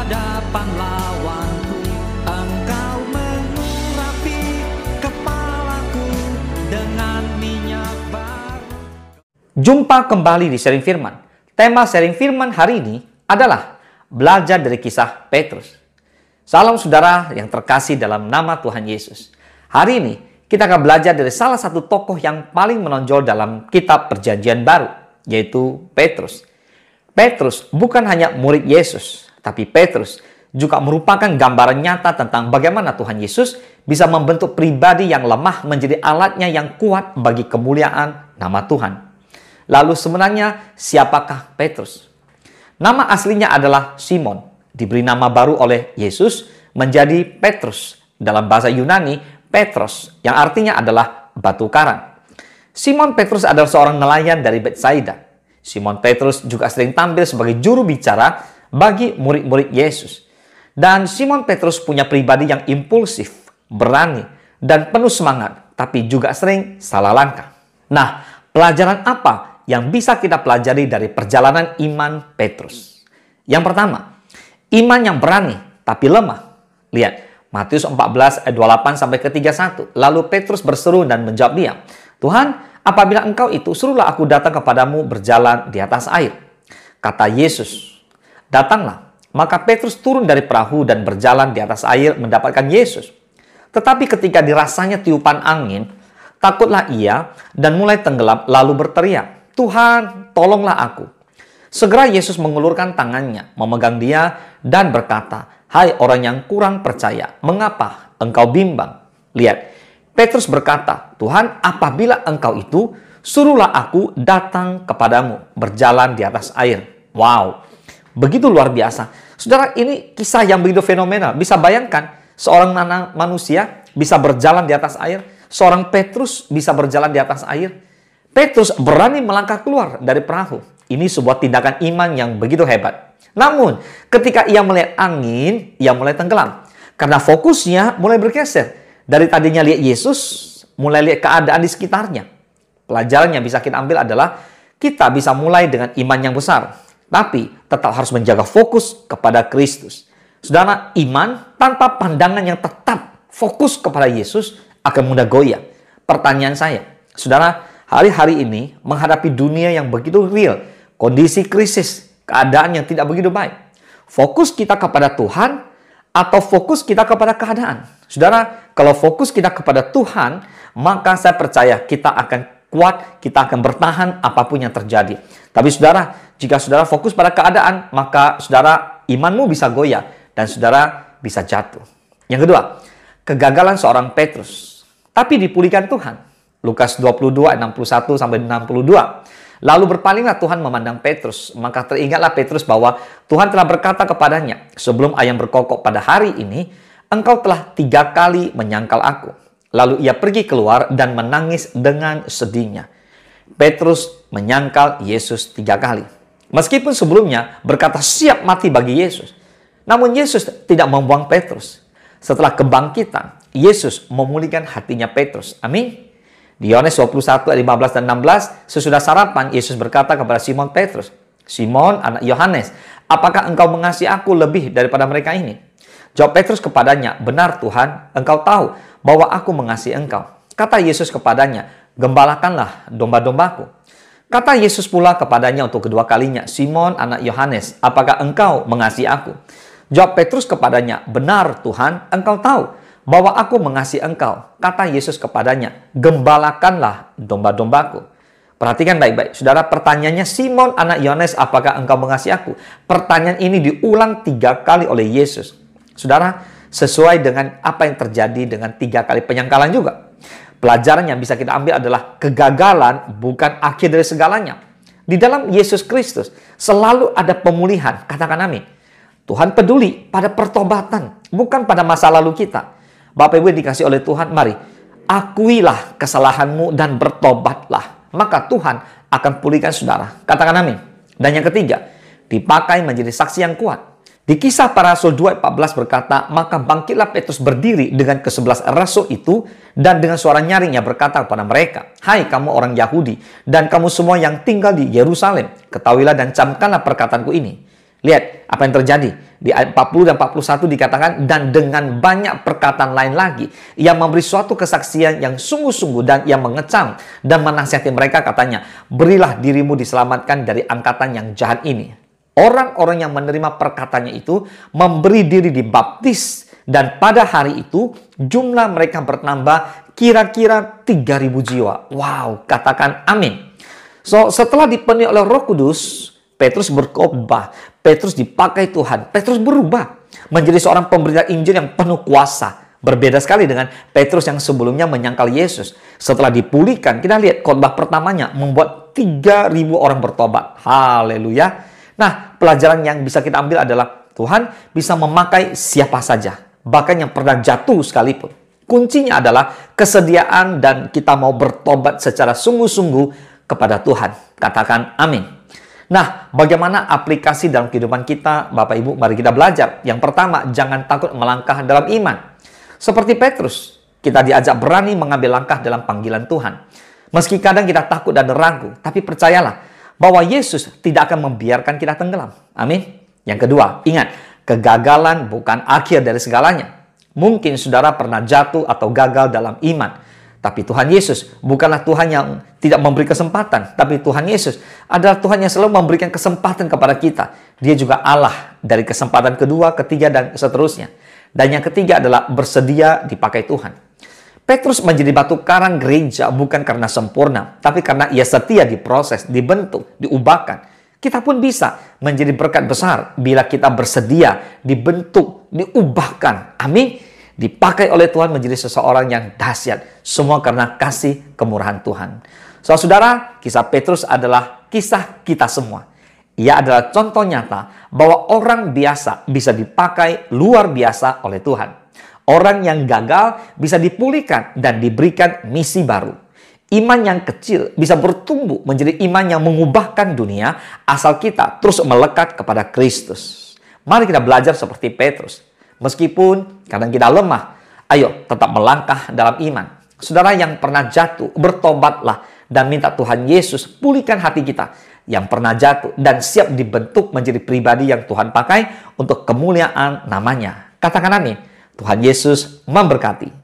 hadapan lawanku, Engkau mengurapi kepalaku dengan minyak baru. Jumpa kembali di Sharing Firman. Tema Sharing Firman hari ini adalah belajar dari kisah Petrus. Salam saudara yang terkasih dalam nama Tuhan Yesus. Hari ini kita akan belajar dari salah satu tokoh yang paling menonjol dalam kitab Perjanjian Baru, yaitu Petrus. Petrus bukan hanya murid Yesus, tapi Petrus juga merupakan gambaran nyata tentang bagaimana Tuhan Yesus bisa membentuk pribadi yang lemah menjadi alatnya yang kuat bagi kemuliaan nama Tuhan. Lalu sebenarnya siapakah Petrus? Nama aslinya adalah Simon, diberi nama baru oleh Yesus menjadi Petrus. Dalam bahasa Yunani, Petros, yang artinya adalah batu karang. Simon Petrus adalah seorang nelayan dari Betsaida. Simon Petrus juga sering tampil sebagai juru bicara bagi murid-murid Yesus. Dan Simon Petrus punya pribadi yang impulsif, berani, dan penuh semangat, tapi juga sering salah langkah. Nah, pelajaran apa yang bisa kita pelajari dari perjalanan iman Petrus? Yang pertama, iman yang berani tapi lemah. Lihat, Matius 14 ayat 28 sampai ke 31. Lalu Petrus berseru dan menjawab dia, "Tuhan, apabila Engkau itu, suruhlah aku datang kepadamu berjalan di atas air." Kata Yesus, "Datanglah." Maka Petrus turun dari perahu dan berjalan di atas air mendapatkan Yesus. Tetapi ketika dirasanya tiupan angin, takutlah ia dan mulai tenggelam lalu berteriak, "Tuhan, tolonglah aku." Segera Yesus mengulurkan tangannya, memegang dia dan berkata, "Hai orang yang kurang percaya, mengapa engkau bimbang?" Lihat, Petrus berkata, "Tuhan, apabila Engkau itu, suruhlah aku datang kepadamu berjalan di atas air." Wow, begitu luar biasa. Saudara, ini kisah yang begitu fenomenal. Bisa bayangkan, seorang manusia bisa berjalan di atas air, seorang Petrus bisa berjalan di atas air. Petrus berani melangkah keluar dari perahu. Ini sebuah tindakan iman yang begitu hebat. Namun, ketika ia melihat angin, ia mulai tenggelam. Karena fokusnya mulai bergeser. Dari tadinya lihat Yesus, mulai lihat keadaan di sekitarnya. Pelajaran yang bisa kita ambil adalah, kita bisa mulai dengan iman yang besar. Tapi, tetap harus menjaga fokus kepada Kristus. Saudara, iman tanpa pandangan yang tetap fokus kepada Yesus akan mudah goyah. Pertanyaan saya, saudara, hari-hari ini menghadapi dunia yang begitu real, kondisi krisis, keadaan yang tidak begitu baik. Fokus kita kepada Tuhan atau fokus kita kepada keadaan? Saudara, kalau fokus kita kepada Tuhan, maka saya percaya kita akan kuat, kita akan bertahan apapun yang terjadi. Tapi saudara, jika saudara fokus pada keadaan, maka saudara, imanmu bisa goyah dan saudara bisa jatuh. Yang kedua, kegagalan seorang Petrus, tapi dipulihkan Tuhan. Lukas 22 ayat 61 sampai 62. Lalu berpalinglah Tuhan memandang Petrus, maka teringatlah Petrus bahwa Tuhan telah berkata kepadanya, "Sebelum ayam berkokok pada hari ini, engkau telah 3 kali menyangkal aku." Lalu ia pergi keluar dan menangis dengan sedihnya. Petrus menyangkal Yesus 3 kali. Meskipun sebelumnya berkata siap mati bagi Yesus, namun Yesus tidak membuang Petrus. Setelah kebangkitan, Yesus memulihkan hatinya Petrus. Amin. Di Yohanes 21 ayat 15 dan 16, sesudah sarapan, Yesus berkata kepada Simon Petrus, "Simon, anak Yohanes, apakah engkau mengasihi aku lebih daripada mereka ini?" Jawab Petrus kepadanya, "Benar Tuhan, engkau tahu bahwa aku mengasihi engkau." Kata Yesus kepadanya, "Gembalakanlah domba-dombaku." Kata Yesus pula kepadanya untuk kedua kalinya, "Simon, anak Yohanes, apakah engkau mengasihi aku?" Jawab Petrus kepadanya, "Benar Tuhan, engkau tahu bahwa aku mengasihi engkau." Kata Yesus kepadanya, "Gembalakanlah domba-dombaku." Perhatikan baik-baik. Saudara, pertanyaannya, "Simon, anak Yohanes, apakah engkau mengasihi aku?" Pertanyaan ini diulang 3 kali oleh Yesus. Saudara, sesuai dengan apa yang terjadi dengan 3 kali penyangkalan juga. Pelajaran yang bisa kita ambil adalah kegagalan bukan akhir dari segalanya. Di dalam Yesus Kristus selalu ada pemulihan. Katakan amin. Tuhan peduli pada pertobatan, bukan pada masa lalu kita. Bapak Ibu yang dikasih oleh Tuhan, mari akuilah kesalahanmu dan bertobatlah. Maka Tuhan akan pulihkan saudara. Katakan amin. Dan yang ketiga, dipakai menjadi saksi yang kuat. Di Kisah Para Rasul 2:14 berkata, "Maka bangkitlah Petrus berdiri dengan ke-11 rasul itu, dan dengan suara nyaring ia berkata kepada mereka, 'Hai kamu orang Yahudi, dan kamu semua yang tinggal di Yerusalem, ketahuilah dan camkanlah perkataanku ini. Lihat apa yang terjadi. Di ayat 40 dan 41 dikatakan, dan dengan banyak perkataan lain lagi, ia memberi suatu kesaksian yang sungguh-sungguh dan ia mengecam dan menasihati mereka, katanya, berilah dirimu diselamatkan dari angkatan yang jahat ini. Orang-orang yang menerima perkataannya itu memberi diri dibaptis, dan pada hari itu jumlah mereka bertambah kira-kira 3.000 jiwa. Wow, katakan amin. So, setelah dipenuhi oleh Roh Kudus, Petrus berkhotbah, Petrus dipakai Tuhan, Petrus berubah menjadi seorang pemberita Injil yang penuh kuasa. Berbeda sekali dengan Petrus yang sebelumnya menyangkal Yesus. Setelah dipulihkan, kita lihat khotbah pertamanya membuat 3.000 orang bertobat. Haleluya. Nah, pelajaran yang bisa kita ambil adalah Tuhan bisa memakai siapa saja, bahkan yang pernah jatuh sekalipun. Kuncinya adalah kesediaan dan kita mau bertobat secara sungguh-sungguh kepada Tuhan. Katakan amin. Nah, bagaimana aplikasi dalam kehidupan kita? Bapak Ibu, mari kita belajar. Yang pertama, jangan takut melangkah dalam iman. Seperti Petrus, kita diajak berani mengambil langkah dalam panggilan Tuhan. Meski kadang kita takut dan ragu, tapi percayalah bahwa Yesus tidak akan membiarkan kita tenggelam. Amin. Yang kedua, ingat, kegagalan bukan akhir dari segalanya. Mungkin saudara pernah jatuh atau gagal dalam iman. Tapi Tuhan Yesus bukanlah Tuhan yang tidak memberi kesempatan. Tapi Tuhan Yesus adalah Tuhan yang selalu memberikan kesempatan kepada kita. Dia juga Allah dari kesempatan kedua, ketiga, dan seterusnya. Dan yang ketiga adalah bersedia dipakai Tuhan. Petrus menjadi batu karang gereja bukan karena sempurna, tapi karena ia setia diproses, dibentuk, diubahkan. Kita pun bisa menjadi berkat besar bila kita bersedia dibentuk, diubahkan. Amin. Dipakai oleh Tuhan menjadi seseorang yang dahsyat. Semua karena kasih kemurahan Tuhan. Saudara, kisah Petrus adalah kisah kita semua. Ia adalah contoh nyata bahwa orang biasa bisa dipakai luar biasa oleh Tuhan. Orang yang gagal bisa dipulihkan dan diberikan misi baru. Iman yang kecil bisa bertumbuh menjadi iman yang mengubahkan dunia asal kita terus melekat kepada Kristus. Mari kita belajar seperti Petrus. Meskipun kadang kita lemah, ayo tetap melangkah dalam iman. Saudara yang pernah jatuh, bertobatlah dan minta Tuhan Yesus pulihkan hati kita yang pernah jatuh dan siap dibentuk menjadi pribadi yang Tuhan pakai untuk kemuliaan namanya. Katakan amin. Tuhan Yesus memberkati.